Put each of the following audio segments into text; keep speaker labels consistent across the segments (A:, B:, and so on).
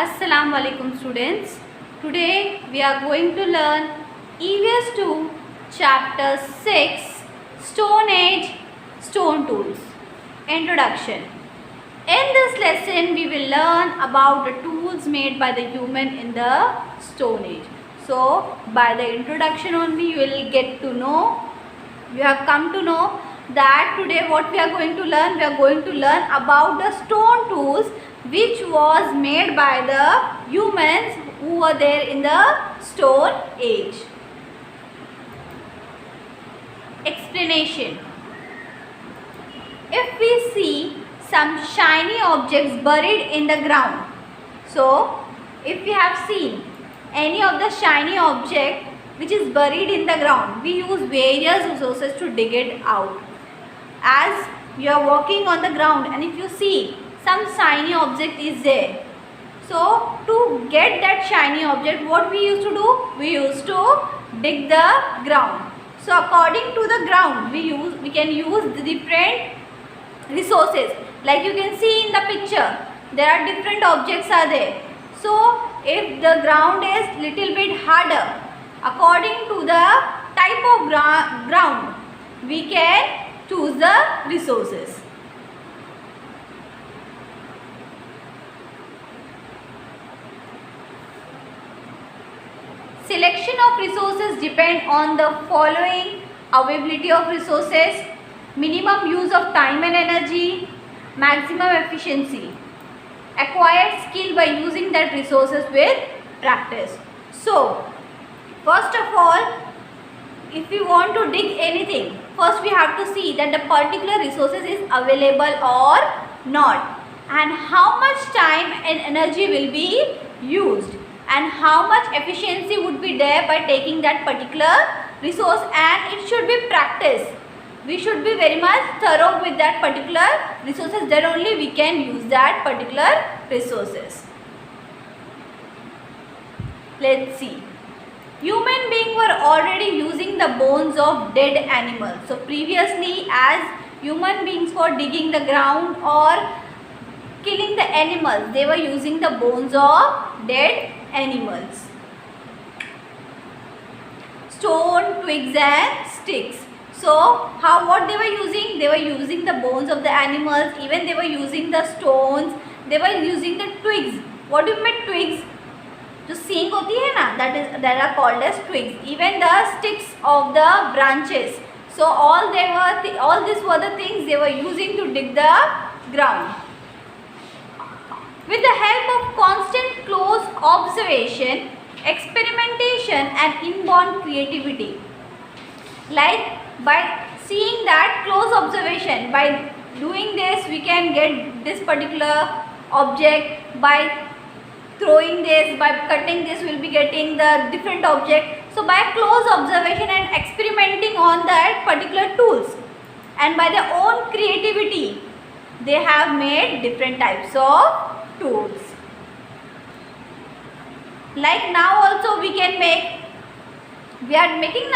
A: Assalamu alaikum students. Today we are going to learn EVS 2 chapter 6 Stone Age Stone Tools. Introduction. In this lesson we will learn about the tools made by the human in the Stone Age. So by the introduction only you will get to know, you have come to know that today what we are going to learn, we are going to learn about the stone tools which was made by the humans who were there in the Stone Age. Explanation. If we see some shiny objects buried in the ground, so if we have seen any of the shiny object which is buried in the ground, we use various resources to dig it out. As you are walking on the ground and if you see some shiny object is there, so to get that shiny object, what we used to do? We used to dig the ground. So according to the ground, we can use the different resources. Like you can see in the picture, there are different objects are there. So if the ground is little bit harder, according to the type of ground, we can choose the resources. Selection of resources depend on the following: availability of resources, minimum use of time and energy, maximum efficiency, acquired skill by using that resources with practice. So first of all, if we want to dig anything, first we have to see that the particular resources is available or not, and how much time and energy will be used, and how much efficiency would be there by taking that particular resource, and it should be practiced. We should be very much thorough with that particular resources, then only we can use that particular resources. Let's see. Human beings were already using the bones of dead animals. So previously, as human beings were digging the ground or killing the animals, they were using the bones of dead animals. Stone, twigs and sticks. So what they were using? They were using the bones of the animals, even they were using the stones, they were using the twigs. What do you mean twigs? जो सींग होती है ना, that are called as twigs. Even the sticks of the branches. So all these were the things they were using to dig the ground. With the help of constant close observation, experimentation and inborn creativity, like by seeing that close observation, by doing this we can get this particular object, by throwing this, by cutting this, we will be getting the different object. So by close observation and experimenting on that particular tools, and by their own creativity, they have made different types of tools. Like now also we are making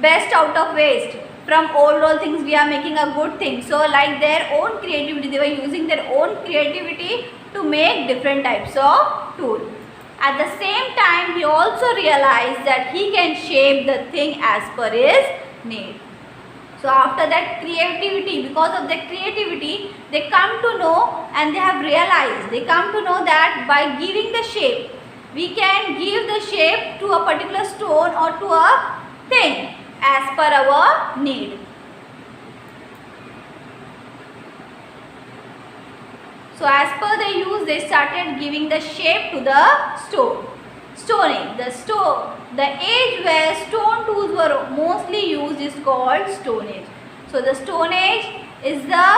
A: best out of waste. From old things we are making a good thing. So like their own creativity, they were using their own creativity to make different types of tool. At the same time, he also realized that he can shape the thing as per his need. So after that creativity, because of that creativity, they come to know and they have realized, they come to know that by giving the shape, we can give the shape to a particular stone or to a thing as per our need. So as per the use, they started giving the shape to the stone. Stone Age. The age where stone tools were mostly used is called Stone Age. So the Stone Age is the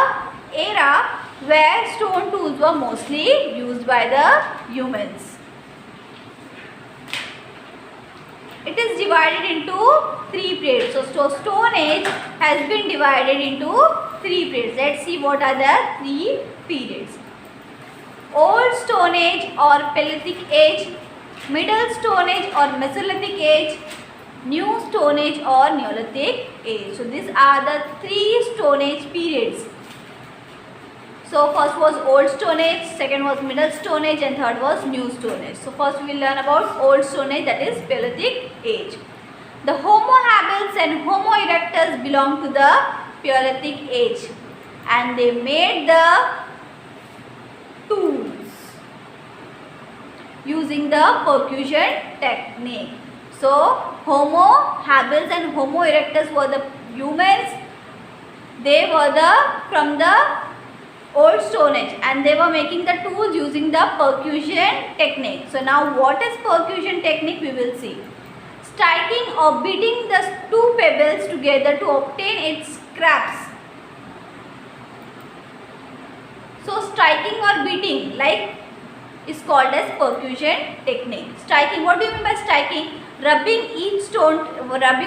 A: era where stone tools were mostly used by the humans. It is divided into 3 periods. So Stone Age has been divided into 3 periods. Let's see what are the 3 periods. Old Stone Age or Paleolithic Age, Middle Stone Age or Mesolithic Age, New Stone Age or Neolithic Age. So these are the 3 Stone Age periods. So first was Old Stone Age, second was Middle Stone Age, and third was New Stone Age. So first we will learn about Old Stone Age, that is Paleolithic Age. The Homo habilis and Homo erectus belong to the Paleolithic Age, and they made the tools using the percussion technique. So Homo habilis and Homo erectus were the humans. They were from the Old Stone Age, and they were making the tools using the percussion technique. So now what is percussion technique we will see. Striking or beating the two pebbles together to obtain its scraps. So striking or beating is called as percussion technique. Striking, what do you mean by striking? Rubbing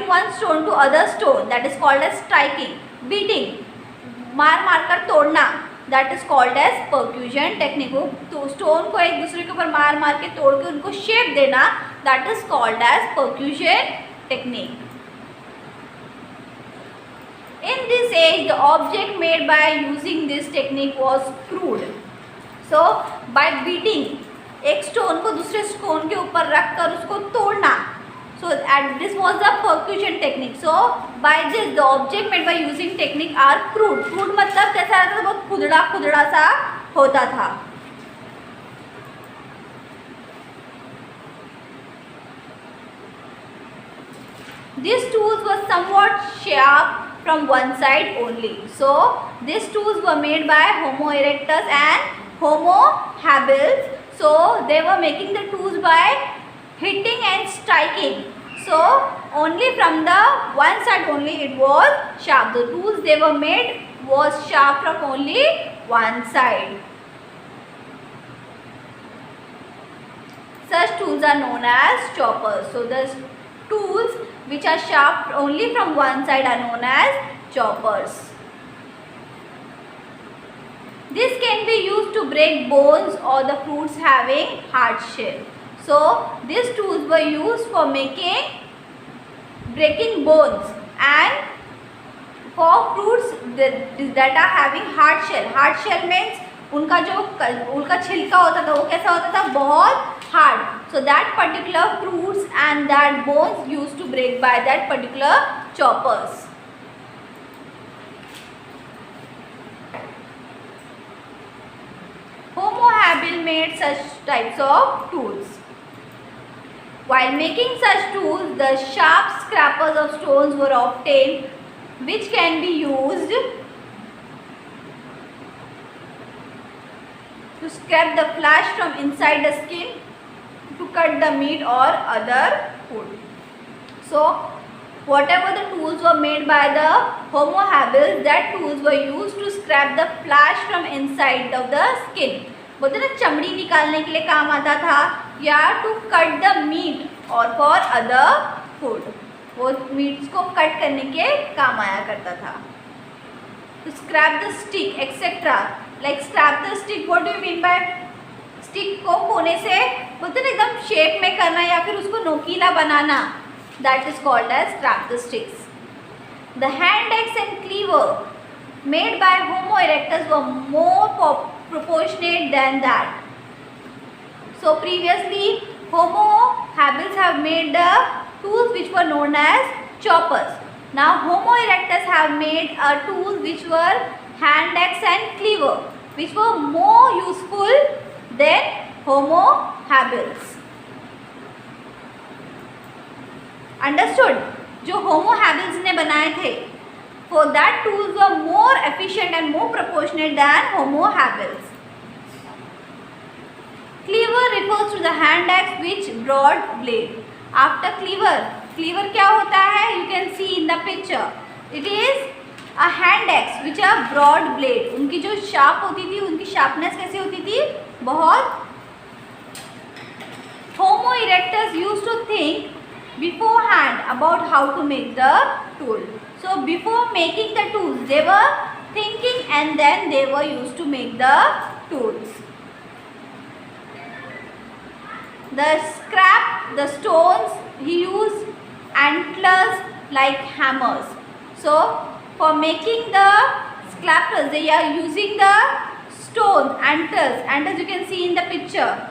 A: one stone to other stone, that is called as striking. Beating, मार कर तोड़ना, that is called as percussion technique. तो stone को एक दूसरे के ऊपर मार के तोड़ के उनको शेप देना, that is called as percussion technique. In this age, the object made by using this technique was crude. So by beating, एक स्टोन को दूसरे स्टोन के ऊपर रख कर उसको तोड़ना. So and this was the percussion technique. So by this, the object made by using technique are crude. Crude मतलब कैसा रहता था, बहुत खुदड़ा सा होता था. These tools were somewhat sharp from one side only. So these tools were made by Homo erectus and Homo habilis. So they were making the tools by hitting and striking. So only from the one side only it was sharp. The tools they were made was sharp from only one side. Such tools are known as choppers. So the tools which are sharp only from one side are known as choppers. This can be used to break bones or the fruits having hard shell. So these tools were used for breaking bones and for fruits that are having hard shell. Hard shell means उनका छिलका होता था वो कैसा होता था, बहुत hard. So that particular fruits and that bones used to break by that particular choppers. Homo habilis made such types of tools. While making such tools, the sharp scrapers of stones were obtained, which can be used to scrape the flesh from inside the skin to cut the meat or other food. So whatever the tools were made by the Homo habilis, that tools were used to scrape the flesh from inside of the skin. बोलते ना चमड़ी निकालने के लिए काम आता था, या टू कट द मीट और फॉर अदर फूड, वो मीट्स को कट करने के काम आया करता था. To scrap the stick etc. Like scrap the stick, what do you mean by stick को कोने से बोलते ना एकदम शेप में करना या फिर उसको नोकीला बनाना, that is called as scrap the sticks. The hand axe and cleaver made by Homo erectus were more proportionate than that. So previously Homo habilis have made the tools which were known as choppers. Now Homo erectus have made tools which were hand axe and cleaver, which were more useful than Homo habilis. Understood? जो Homo habilis ने बनाए थे, for that tools were more efficient and more proportionate than Homo habilis. Cleaver refers to the hand axe which broad blade. After cleaver क्या होता है? You can see in the picture. It is a hand axe which are broad blade. उनकी जो sharp होती थी, उनकी sharpness कैसी होती थी? बहुत. Homo erectus used to think beforehand about how to make the tool. So before making the tools, they were thinking and then they were used to make the tools. The scrap, the stones, he used antlers like hammers. So for making the scrapers, they are using the stones, antlers you can see in the picture.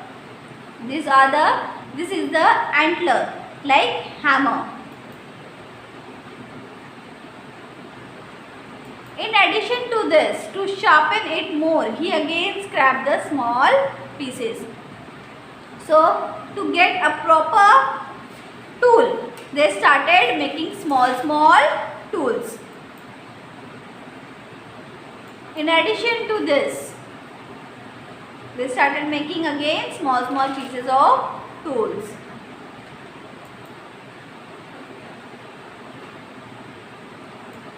A: This is the antler, like hammer. In addition to this, to sharpen it more, he again scrapped the small pieces. So to get a proper tool, they started making small tools. In addition to this, they started making again small pieces of tools.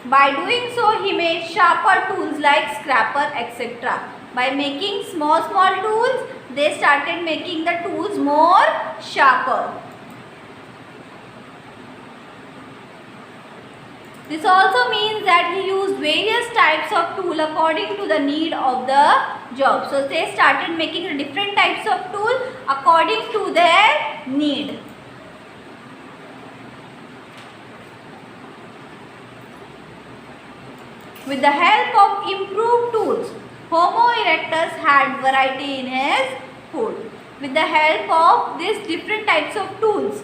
A: By doing so, he made sharper tools like scraper, etc. By making small tools, they started making the tools more sharper. This also means that he used various types of tool according to the need of the job. So they started making different types of tool according to their need. With the help of improved tools, Homo erectus had variety in his food. With the help of these different types of tools.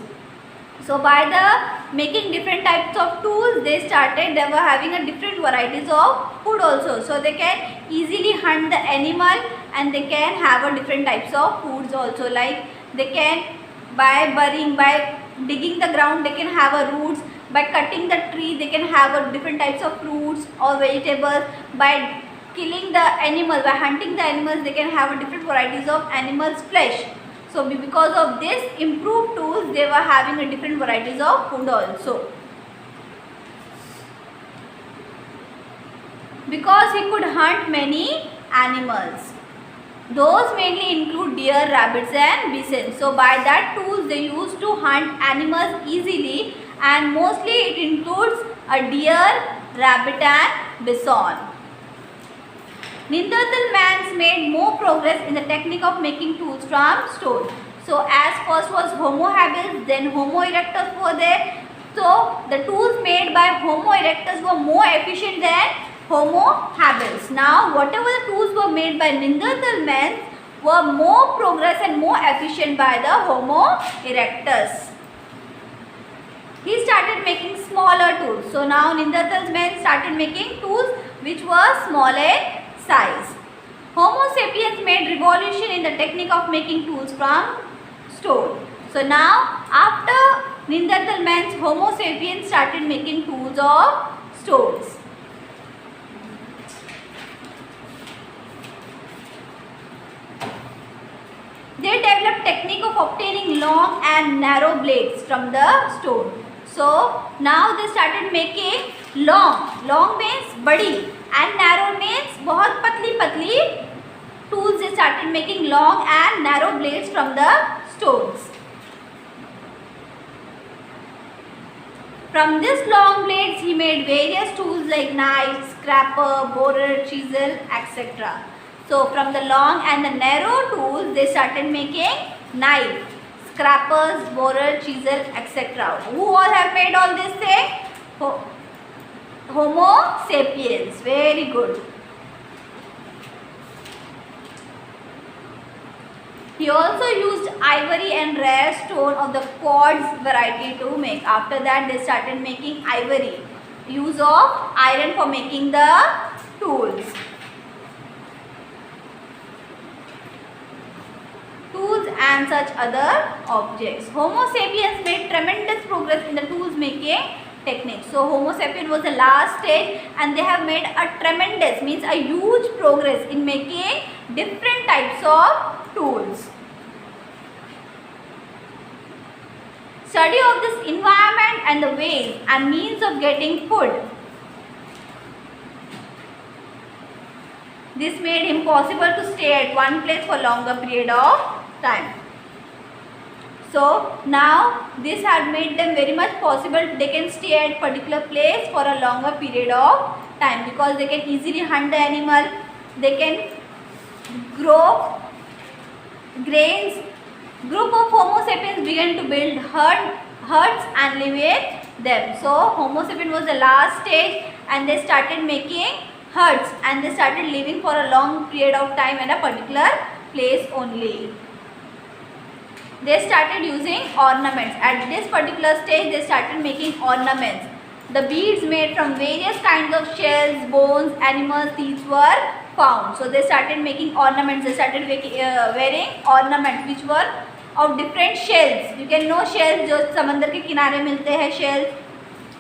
A: So by the making different types of tools, they were having a different varieties of food also. So they can easily hunt the animal and they can have a different types of foods also. Like they can, by digging the ground, they can have a roots. By cutting the tree, they can have a different types of fruits or vegetables. By killing the animal, by hunting the animals, they can have a different varieties of animals' flesh. So because of this improved tools, they were having a different varieties of food also. Because he could hunt many animals. Those mainly include deer, rabbits and bison. So by that tools they used to hunt animals easily, and mostly it includes a deer, rabbit and bison. Neanderthal man made more progress in the technique of making tools from stone. So as first was Homo habilis, then Homo erectus were there. So the tools made by Homo erectus were more efficient than Homo habilis. Now whatever the tools were made by Neanderthal men were more progress and more efficient by the Homo erectus. He started making smaller tools. So now Neanderthal men started making tools which were smaller size. Homo sapiens made revolution in the technique of making tools from stone. So now after Neanderthal men, Homo sapiens started making tools of stones. They developed technique of obtaining long and narrow blades from the stone. So now they started making long means badi and narrow means बहुत पतली tools. They started making long and narrow blades from the stones. From this long blades he made various tools like knife, scraper, borer, chisel, etc. So from the long and the narrow tools they started making knife, scrapers, borer, chisel, etc. Who all have made all this thing? Homo sapiens. Very good. He also used ivory and rare stone of the quartz variety to make. After that they started making ivory. Use of iron for making the tools. Tools and such other objects. Homo sapiens made tremendous progress in the tools making technique. So Homo sapien was the last stage and they have made a tremendous, means a huge progress in making different types of tools. Study of this environment and the ways and means of getting food. This made him possible to stay at one place for longer period of time. So now this had made them very much possible. They can stay at particular place for a longer period of time because they can easily hunt the animal. They can grow grains. Group of Homo sapiens began to build herds and live with them. So Homo sapien was the last stage and they started making huts, and they started living for a long period of time in a particular place only. They started using ornaments. At this particular stage, they started making ornaments. The beads made from various kinds of shells, bones, animals' teeth were found. So they started making ornaments. They started wearing ornaments which were of different shells. You can know shells जो समंदर के किनारे मिलते हैं, shells.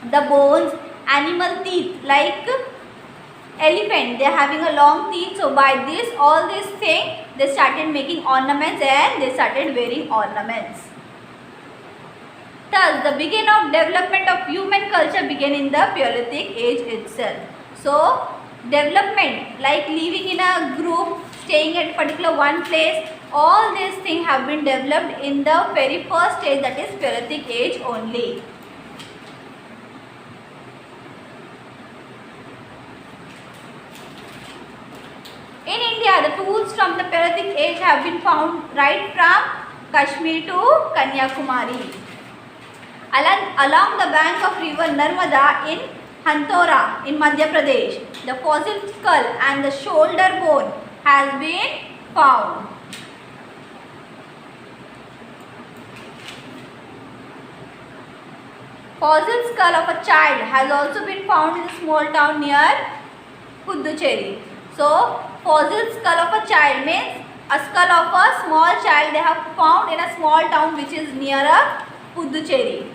A: The bones, animal teeth like elephant, they are having a long teeth. So by this, all this thing, they started making ornaments and they started wearing ornaments. Thus, the beginning of development of human culture began in the Paleolithic age itself. So, development like living in a group, staying at a particular one place, all these things have been developed in the very first stage, that is Paleolithic age only. In India, the tools from the Paleolithic age have been found right from Kashmir to Kanyakumari. Along the bank of river Narmada in Hantora in Madhya Pradesh, the fossil skull and the shoulder bone has been found. Fossil skull of a child has also been found in a small town near Puducherry. So, fossil skull of a child means a skull of a small child they have found in a small town which is near a Puducherry.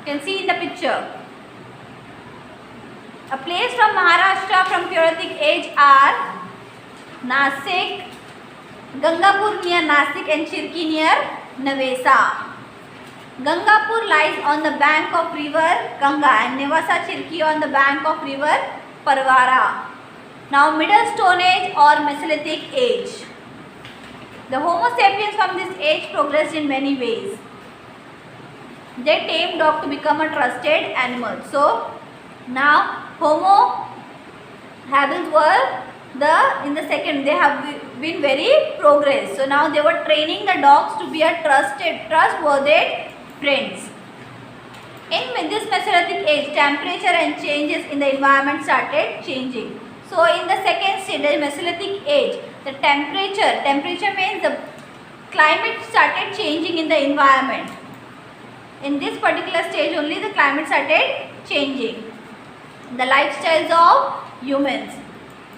A: You can see in the picture. A place from Maharashtra from Paleolithic age are Nasik, Gangapur near Nasik and Chirki near Nevasa. Gangapur lies on the bank of river Ganga and Nevasa Chirki on the bank of river Parvara. Now Middle Stone Age or Mesolithic age. The Homo sapiens from this age progressed in many ways. They tamed dog to become a trusted animal. So now Homo habilis were in the second, they have been very progressed. So now they were training the dogs to be a trustworthy friends. In this Mesolithic age, temperature and changes in the environment started changing. So in the second stage, the Mesolithic age, the temperature means the climate started changing in the environment. In this particular stage only the climate started changing. The lifestyles of humans.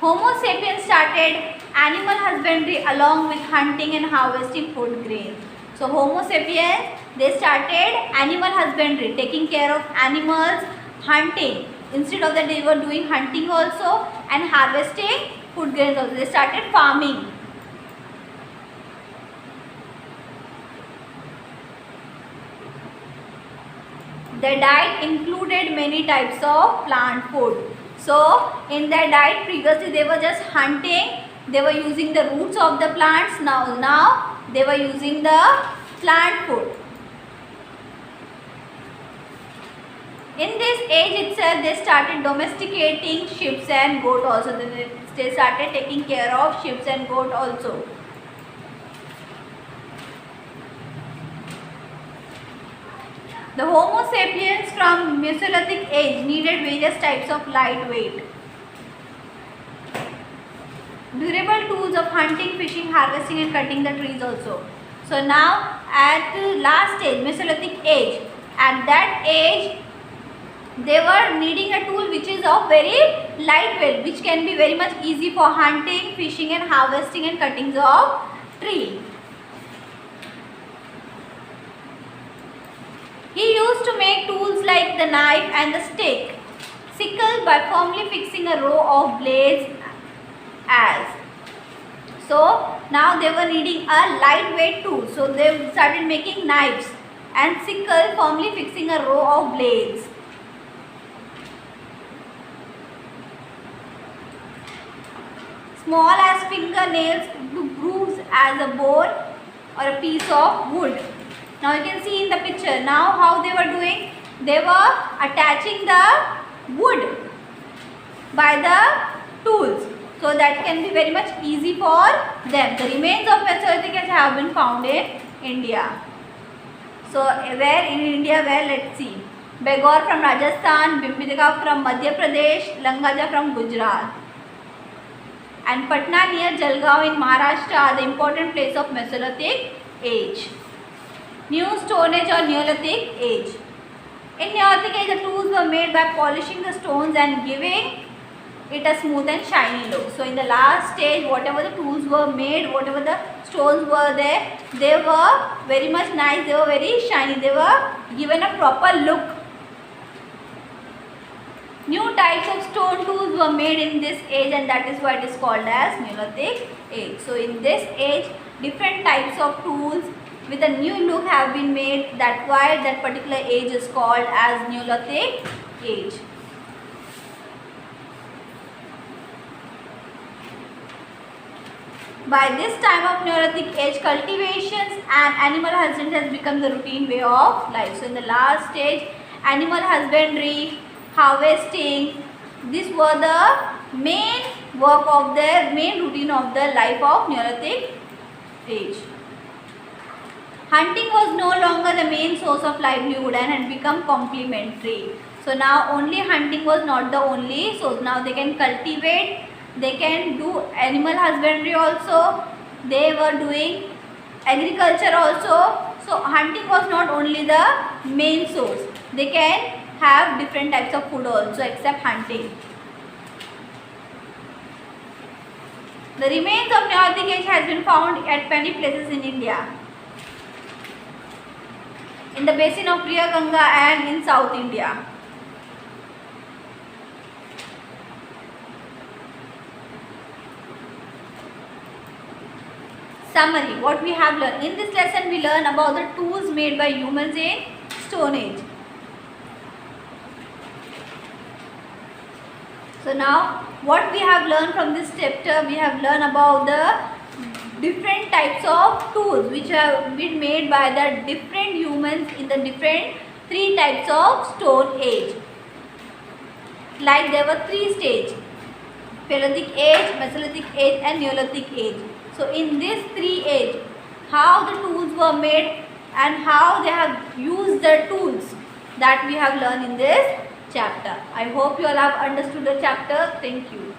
A: Homo sapiens started animal husbandry along with hunting and harvesting food grains. So Homo sapiens, they started animal husbandry, taking care of animals, hunting. Instead of that they were doing hunting also and harvesting food grains also. They started farming. Their diet included many types of plant food. So in their diet previously they were just hunting, they were using the roots of the plants. Now they were using the plant food. In this age itself they started domesticating sheep and goat also. They started taking care of sheep and goat also. The Homo sapiens from Mesolithic age needed various types of lightweight, durable tools of hunting, fishing, harvesting and cutting the trees also. So now at the last stage, Mesolithic age, at that age they were needing a tool which is of very lightweight, which can be very much easy for hunting, fishing and harvesting and cuttings of tree. He used to make tools like the knife and the stick, sickle by firmly fixing a row of blades as. So now they were needing a lightweight tool. So they started making knives and sickle firmly fixing a row of blades. Small as fingernails, grooves as a bone or a piece of wood. Now you can see in the picture now how they were doing. They were attaching the wood by the tools. So that can be very much easy for them. The remains of Mesolithic age have been found in India. So where in India? Where? Let's see. Begor from Rajasthan, Bhimbidika from Madhya Pradesh, Langaja from Gujarat. And Patna near Jalgaon in Maharashtra are the important place of Mesolithic age. New Stone Age or Neolithic age. In Neolithic age, the tools were made by polishing the stones and giving it a smooth and shiny look. So in the last stage, whatever the tools were made, whatever the stones were there, they were very much nice, they were very shiny, they were given a proper look. New types of stone tools were made in this age, and that is why it is called as Neolithic age. So in this age, different types of tools with a new look have been made. That's why that particular age is called as Neolithic age. By this time of Neolithic age, cultivations and animal husbandry has become the routine way of life. So in the last stage, animal husbandry, harvesting, these were the main work of their main routine of the life of Neolithic age. Hunting was no longer the main source of livelihood and had become complementary. So now only hunting was not the only source. Now they can cultivate, they can do animal husbandry also, they were doing agriculture also. So hunting was not only the main source. They can have different types of food also except hunting. The remains of Neolithic age has been found at many places in India. In the basin of Priya Ganga and in South India. Summary, what we have learned. In this lesson we learn about the tools made by humans in Stone Age. So now what we have learned from this chapter, we have learned about the different types of tools which have been made by the different humans in the different three types of Stone Age. Like there were three stages: Paleolithic age, Mesolithic age and Neolithic age. So in these three age, how the tools were made and how they have used the tools, that we have learned in this chapter. I hope you all have understood the chapter. Thank you.